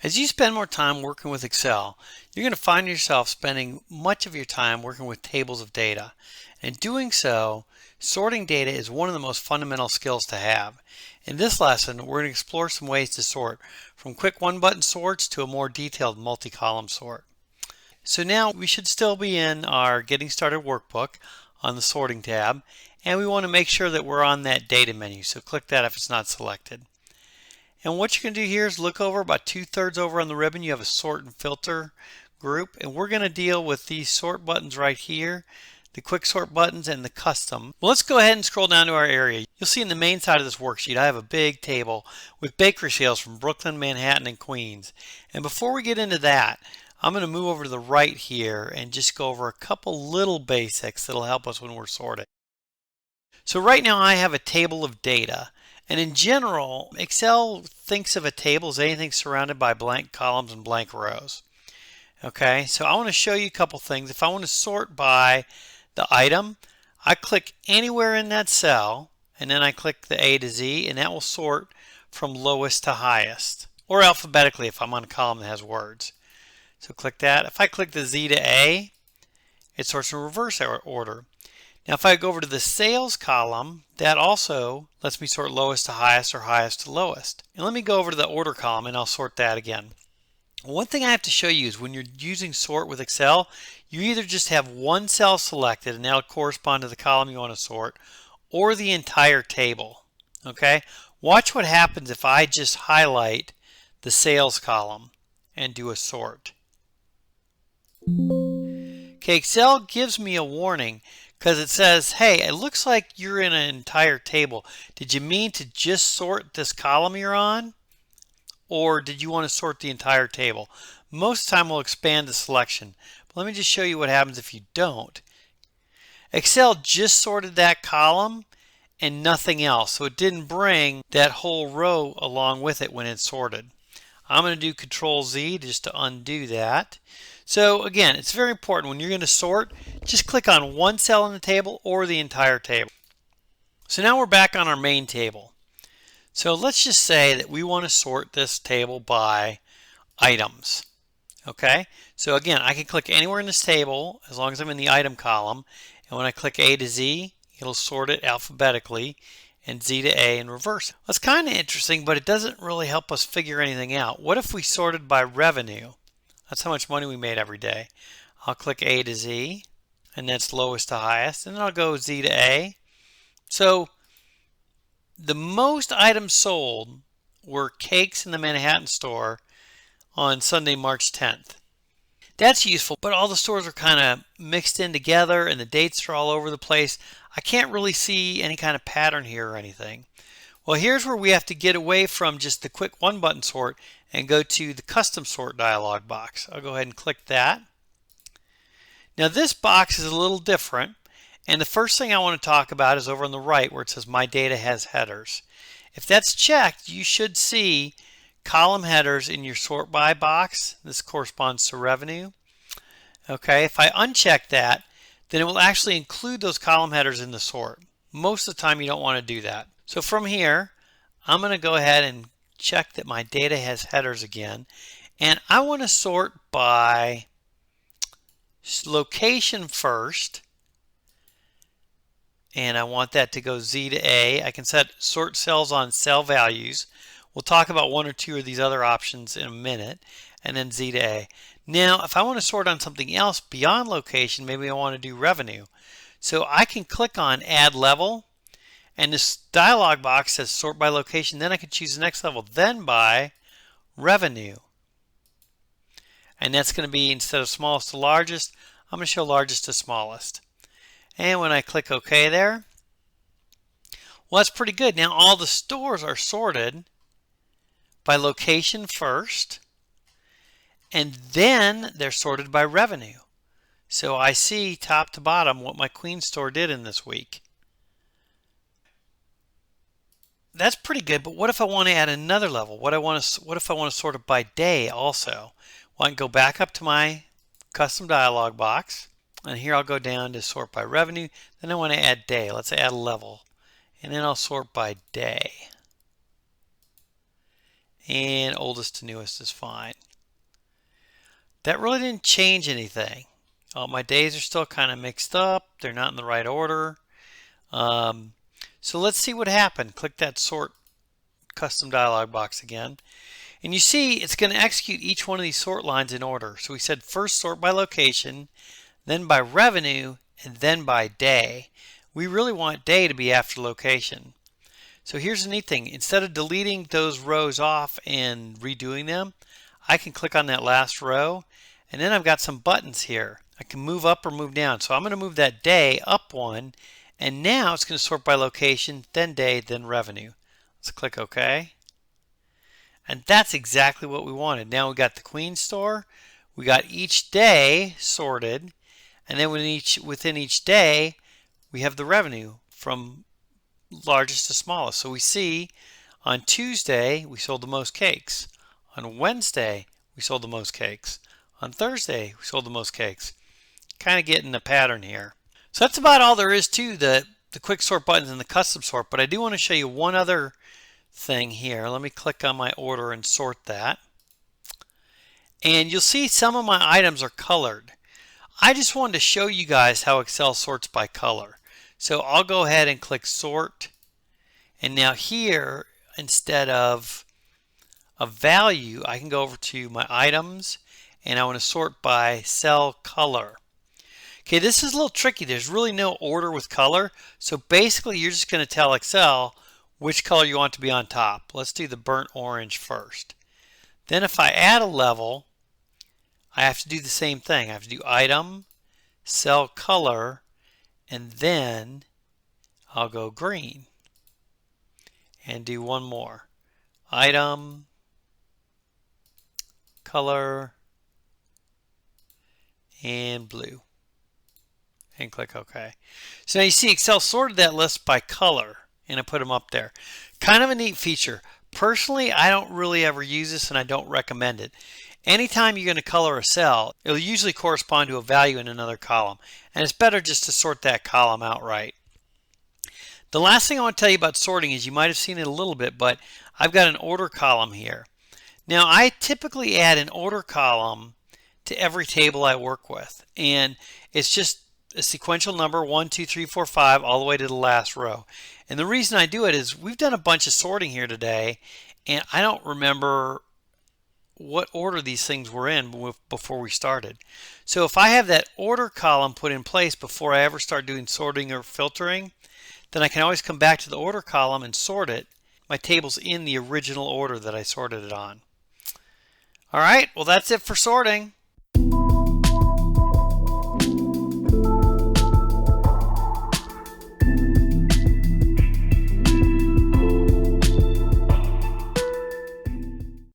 As you spend more time working with Excel, you're going to find yourself spending much of your time working with tables of data. And doing so, sorting data is one of the most fundamental skills to have. In this lesson, we're going to explore some ways to sort, from quick one-button sorts to a more detailed multi-column sort. So now we should still be in our Getting Started workbook on the Sorting tab, and we want to make sure that we're on that Data menu, so click that if it's not selected. And what you can do here is look over about 2/3 over on the ribbon. You have a sort and filter group, and we're going to deal with these sort buttons right here, the quick sort buttons and the custom. Well, let's go ahead and scroll down to our area. You'll see in the main side of this worksheet I have a big table with bakery sales from Brooklyn, Manhattan, and Queens. And before we get into that, I'm going to move over to the right here and just go over a couple little basics that'll help us when we're sorting. So right now I have a table of data. And in general, Excel thinks of a table as anything surrounded by blank columns and blank rows. Okay, so I want to show you a couple things. If I want to sort by the item, I click anywhere in that cell, and then I click the A to Z, and that will sort from lowest to highest, or alphabetically if I'm on a column that has words. So click that. If I click the Z to A, it sorts in reverse order. Now if I go over to the sales column, that also lets me sort lowest to highest or highest to lowest. And let me go over to the order column and I'll sort that again. One thing I have to show you is when you're using sort with Excel, you either just have one cell selected and that'll correspond to the column you want to sort, or the entire table. Okay? Watch what happens if I just highlight the sales column and do a sort. Okay, Excel gives me a warning because it says, hey, it looks like you're in an entire table. Did you mean to just sort this column you're on? Or did you want to sort the entire table? Most of the time we'll expand the selection. But let me just show you what happens if you don't. Excel just sorted that column and nothing else. So it didn't bring that whole row along with it when it sorted. I'm going to do Control Z just to undo that. So again, it's very important when you're going to sort, just click on one cell in the table or the entire table. So now we're back on our main table. So let's just say that we want to sort this table by items. Okay, so again, I can click anywhere in this table as long as I'm in the item column, and when I click A to Z, it'll sort it alphabetically, and Z to A in reverse. That's kind of interesting, but it doesn't really help us figure anything out. What if we sorted by revenue? That's how much money we made every day. I'll click A to Z, and that's lowest to highest, and then I'll go Z to A. So the most items sold were cakes in the Manhattan store on Sunday, March 10th. That's useful, but all the stores are kind of mixed in together and the dates are all over the place. I can't really see any kind of pattern here or anything. Well, here's where we have to get away from just the quick one-button sort and go to the custom sort dialog box. I'll go ahead and click that. Now this box is a little different, and the first thing I want to talk about is over on the right where it says My Data Has Headers. If that's checked, you should see column headers in your sort by box. This corresponds to revenue. Okay, if I uncheck that, then it will actually include those column headers in the sort. Most of the time you don't want to do that. So from here, I'm going to go ahead and check that my data has headers again, and I want to sort by location first, and I want that to go Z to A. I can set sort cells on cell values. We'll talk about one or two of these other options in a minute, and then Z to A. Now, if I want to sort on something else beyond location, maybe I want to do revenue. So I can click on Add Level, and this dialog box says Sort by Location. Then I can choose the next level, then by Revenue. And that's going to be, instead of smallest to largest, I'm going to show largest to smallest. And when I click OK there, well, that's pretty good. Now all the stores are sorted by location first, and then they're sorted by revenue. So I see top to bottom what my Queen store did in this week. That's pretty good, but what if I want to add another level? What if I want to sort it by day also? Well, I can go back up to my custom dialog box, and here I'll go down to sort by revenue. Then I want to add day. Let's add a level, and then I'll sort by day. and oldest to newest is fine. That really didn't change anything. My days are still kind of mixed up. They're not in the right order. So let's see what happened. Click that sort custom dialog box again. And you see it's going to execute each one of these sort lines in order. So we said first sort by location, then by revenue, and then by day. We really want day to be after location. So here's the neat thing. Instead of deleting those rows off and redoing them, I can click on that last row, and then I've got some buttons here. I can move up or move down. So I'm going to move that day up one, and now it's going to sort by location, then day, then revenue. Let's click OK. And that's exactly what we wanted. Now we got the Queen store, we got each day sorted, and then within each day, we have the revenue from largest to smallest. So we see on Tuesday, we sold the most cakes. On Wednesday, we sold the most cakes. On Thursday, we sold the most cakes. Kind of getting the pattern here. So that's about all there is to the quick sort buttons and the custom sort, but I do want to show you one other thing here. Let me click on my order and sort that. And you'll see some of my items are colored. I just wanted to show you guys how Excel sorts by color. So I'll go ahead and click sort. And now here, instead of a value, I can go over to my items and I want to sort by cell color. Okay, this is a little tricky. There's really no order with color. So basically you're just going to tell Excel which color you want to be on top. Let's do the burnt orange first. Then if I add a level, I have to do the same thing. I have to do item, cell color, and then I'll go green. And do one more. Item, color, and blue. And click OK. So now you see Excel sorted that list by color and I put them up there. Kind of a neat feature. Personally, I don't really ever use this and I don't recommend it. Anytime you're going to color a cell, it'll usually correspond to a value in another column. And it's better just to sort that column outright. The last thing I want to tell you about sorting is you might have seen it a little bit, but I've got an order column here. Now I typically add an order column to every table I work with. And it's just a sequential number 1, 2, 3, 4, 5 all the way to the last row. And the reason I do it is we've done a bunch of sorting here today and I don't remember what order these things were in before we started. So if I have that order column put in place before I ever start doing sorting or filtering, then I can always come back to the order column and sort it. My table's in the original order that I sorted it on. All right, well that's it for sorting.